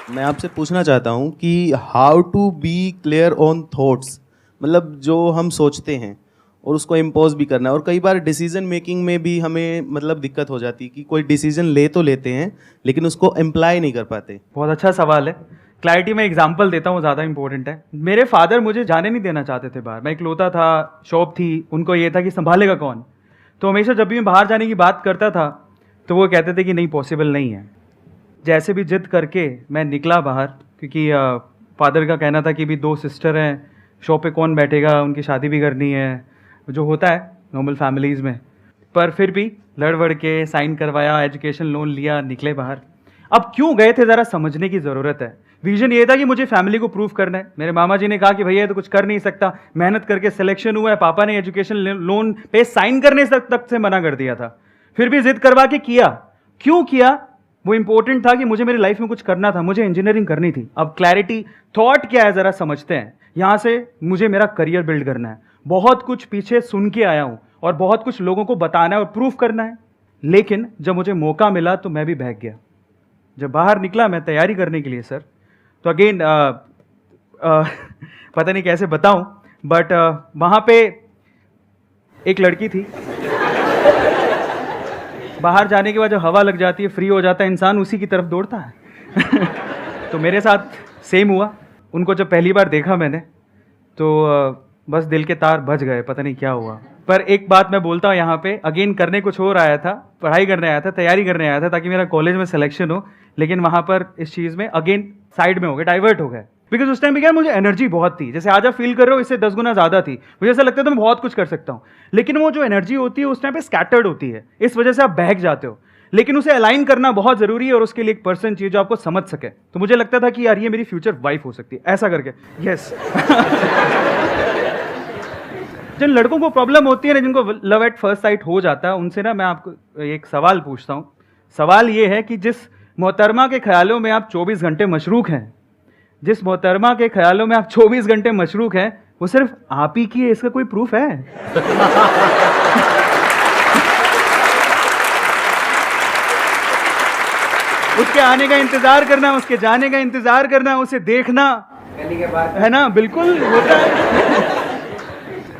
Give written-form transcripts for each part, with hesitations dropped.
मैं आपसे पूछना चाहता हूँ कि how to be clear on thoughts, मतलब जो हम सोचते हैं और उसको इम्पोज भी करना है। और कई बार डिसीजन मेकिंग में भी हमें मतलब दिक्कत हो जाती है कि कोई डिसीजन ले तो लेते हैं लेकिन उसको अप्लाई नहीं कर पाते। बहुत अच्छा सवाल है। क्लैरिटी में एग्जाम्पल देता हूँ, ज़्यादा इंपॉर्टेंट है। मेरे फादर मुझे जाने नहीं देना चाहते थे बाहर। मैं इकलौता था, शॉप थी, उनको ये था कि संभालेगा कौन। तो हमेशा जब भी मैं बाहर जाने की बात करता था तो वो कहते थे कि नहीं, पॉसिबल नहीं है। जैसे भी जिद करके मैं निकला बाहर, क्योंकि फादर का कहना था कि भी 2 सिस्टर हैं, शॉप पे कौन बैठेगा, उनकी शादी भी करनी है, जो होता है नॉर्मल फैमिलीज़ में। पर फिर भी लड़ वड़ के साइन करवाया, एजुकेशन लोन लिया, निकले बाहर। अब क्यों गए थे ज़रा समझने की ज़रूरत है। विजन ये था कि मुझे फैमिली को प्रूफ करना है। मेरे मामा जी ने कहा कि भैया ये तो कुछ कर नहीं सकता, मेहनत करके सिलेक्शन हुआ है। पापा ने एजुकेशन लोन पे साइन करने तक से मना कर दिया था, फिर भी जिद करवा के किया। क्यों किया? वो इंपॉर्टेंट था कि मुझे मेरी लाइफ में कुछ करना था, मुझे इंजीनियरिंग करनी थी। अब क्लैरिटी थॉट क्या है ज़रा समझते हैं। यहाँ से मुझे मेरा करियर बिल्ड करना है। बहुत कुछ पीछे सुन के आया हूँ और बहुत कुछ लोगों को बताना है और प्रूफ करना है। लेकिन जब मुझे मौका मिला तो मैं भी बहक गया। जब बाहर निकला मैं तैयारी करने के लिए सर, तो अगेन पता नहीं कैसे बताऊं, बट वहाँ पे एक लड़की थी। बाहर जाने के बाद जब हवा लग जाती है, फ्री हो जाता है इंसान, उसी की तरफ दौड़ता है। तो मेरे साथ सेम हुआ। उनको जब पहली बार देखा मैंने तो बस दिल के तार बज गए, पता नहीं क्या हुआ। पर एक बात मैं बोलता हूँ यहाँ पे, अगेन करने कुछ और आया था, पढ़ाई करने आया था, तैयारी करने आया था ताकि मेरा कॉलेज में सिलेक्शन हो। लेकिन वहाँ पर इस चीज़ में अगेन साइड में हो गए, डाइवर्ट हो गए। बिकॉज उस टाइम पे क्या, मुझे एनर्जी बहुत थी, जैसे आज आप फील कर रहे हो इससे 10 गुना ज़्यादा थी। मुझे ऐसा लगता था मैं बहुत कुछ कर सकता हूँ, लेकिन वो जो एनर्जी होती है उस टाइम पे स्कैटर्ड होती है, इस वजह से आप बहक जाते हो। लेकिन उसे अलाइन करना बहुत जरूरी है और उसके लिए एक पर्सन चाहिए जो आपको समझ सके। तो मुझे लगता था कि यार ये मेरी फ्यूचर वाइफ हो सकती है, ऐसा करके। यस। जिन लड़कों को प्रॉब्लम होती है ना, जिनको लव एट फर्स्ट साइट हो जाता है, उनसे ना मैं आपको एक सवाल पूछता हूँ। सवाल ये है कि जिस मोहतरमा के ख्यालों में आप 24 घंटे मशरूक हैं, जिस मोहतरमा के ख्यालों में आप 24 घंटे मशरूक हैं, वो सिर्फ आप ही की है, इसका कोई प्रूफ है? उसके आने का इंतजार करना, उसके जाने का इंतजार करना, उसे देखना, है ना? बिल्कुल होता है।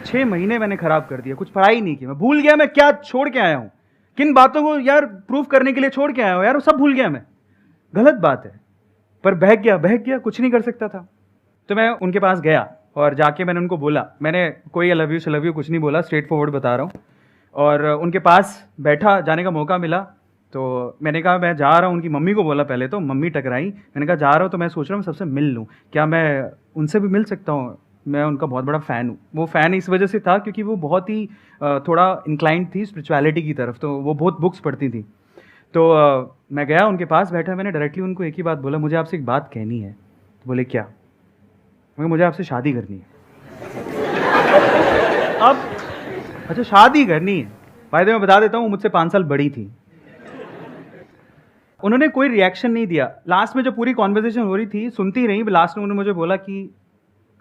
6 महीने मैंने खराब कर दिया, कुछ पढ़ाई नहीं की। मैं भूल गया मैं क्या छोड़ के आया हूं, किन बातों को यार प्रूफ करने के लिए छोड़ के आया हूं, यार वो सब भूल गया मैं। गलत बात है, पर बहक गया, कुछ नहीं कर सकता था। तो मैं उनके पास गया और जाके मैंने उनको बोला, मैंने कोई आई लव यू कुछ नहीं बोला, स्ट्रेट फॉरवर्ड बता रहा हूँ। और उनके पास बैठा, जाने का मौका मिला तो मैंने कहा मैं जा रहा हूँ। उनकी मम्मी को बोला पहले, तो मम्मी टकराई। मैंने कहा जा रहा हूँ, तो मैं सोच रहा हूँ मैं सबसे मिल लूँ, क्या मैं उनसे भी मिल सकता हूँ? मैं उनका बहुत बड़ा फ़ैन हूँ। वो फ़ैन इस वजह से था क्योंकि वो बहुत ही थोड़ा इंक्लाइंड थी स्पिरिचुअलिटी की तरफ, तो वो बहुत बुक्स पढ़ती थी। तो मैं गया उनके पास बैठा, मैंने डायरेक्टली उनको एक ही बात बोला, मुझे आपसे एक बात कहनी है। तो बोले क्या? मैं मुझे आपसे शादी करनी है। अब अच्छा, शादी करनी है। भाई मैं बता देता हूँ, मुझसे 5 साल बड़ी थी। उन्होंने कोई रिएक्शन नहीं दिया। लास्ट में जो पूरी कॉन्वर्सेशन हो रही थी, सुनती रही। लास्ट में उन्होंने मुझे बोला कि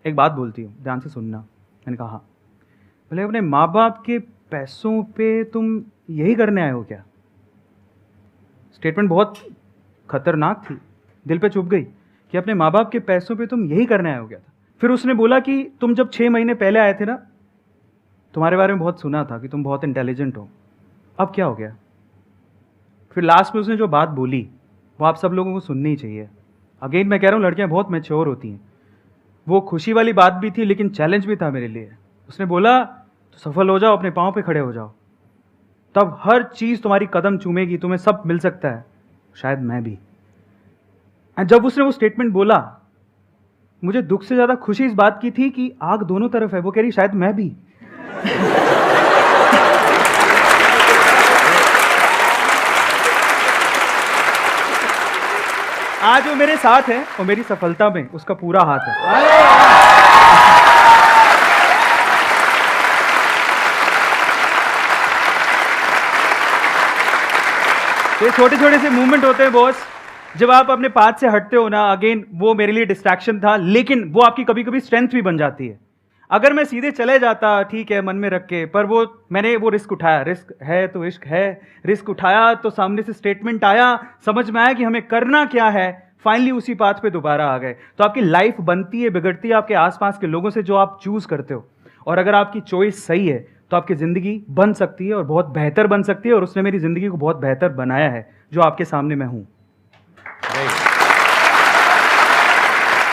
एक बात बोलती हूँ, ध्यान से सुनना। मैंने कहा हाँ। बोले अपने माँ बाप के पैसों पे तुम यही करने आए हो क्या? स्टेटमेंट बहुत खतरनाक थी, दिल पे चुभ गई कि अपने माँ बाप के पैसों पे तुम यही करने आए हो क्या था। फिर उसने बोला कि तुम जब 6 महीने पहले आए थे ना, तुम्हारे बारे में बहुत सुना था कि तुम बहुत इंटेलिजेंट हो, अब क्या हो गया? फिर लास्ट में उसने जो बात बोली वो आप सब लोगों को सुननी ही चाहिए। अगेन मैं कह रहा हूँ, लड़कियां बहुत मैच्योर होती हैं। वो खुशी वाली बात भी थी लेकिन चैलेंज भी था मेरे लिए। उसने बोला तो सफल हो जाओ, अपने पाँव पे खड़े हो जाओ, तब हर चीज़ तुम्हारी कदम चूमेगी, तुम्हें सब मिल सकता है, शायद मैं भी। जब उसने वो स्टेटमेंट बोला, मुझे दुख से ज़्यादा खुशी इस बात की थी कि आग दोनों तरफ है। वो कह रही शायद मैं भी। आज वो मेरे साथ है और मेरी सफलता में उसका पूरा हाथ है। तो ये छोटे छोटे से मूवमेंट होते हैं बॉस, जब आप अपने पाथ से हटते हो ना। अगेन वो मेरे लिए डिस्ट्रैक्शन था, लेकिन वो आपकी कभी कभी स्ट्रेंथ भी बन जाती है। अगर मैं सीधे चले जाता, ठीक है, मन में रख के, पर वो मैंने वो रिस्क उठाया। रिस्क है तो इश्क है। रिस्क उठाया तो सामने से स्टेटमेंट आया, समझ में आया कि हमें करना क्या है। फाइनली उसी पाथ पे दोबारा आ गए। तो आपकी लाइफ बनती है, बिगड़ती है आपके आसपास के लोगों से जो आप चूज करते हो। और अगर आपकी चॉइस सही है तो आपकी ज़िंदगी बन सकती है और बहुत बेहतर बन सकती है, और उसने मेरी ज़िंदगी को बहुत बेहतर बनाया है जो आपके सामने मैं हूँ।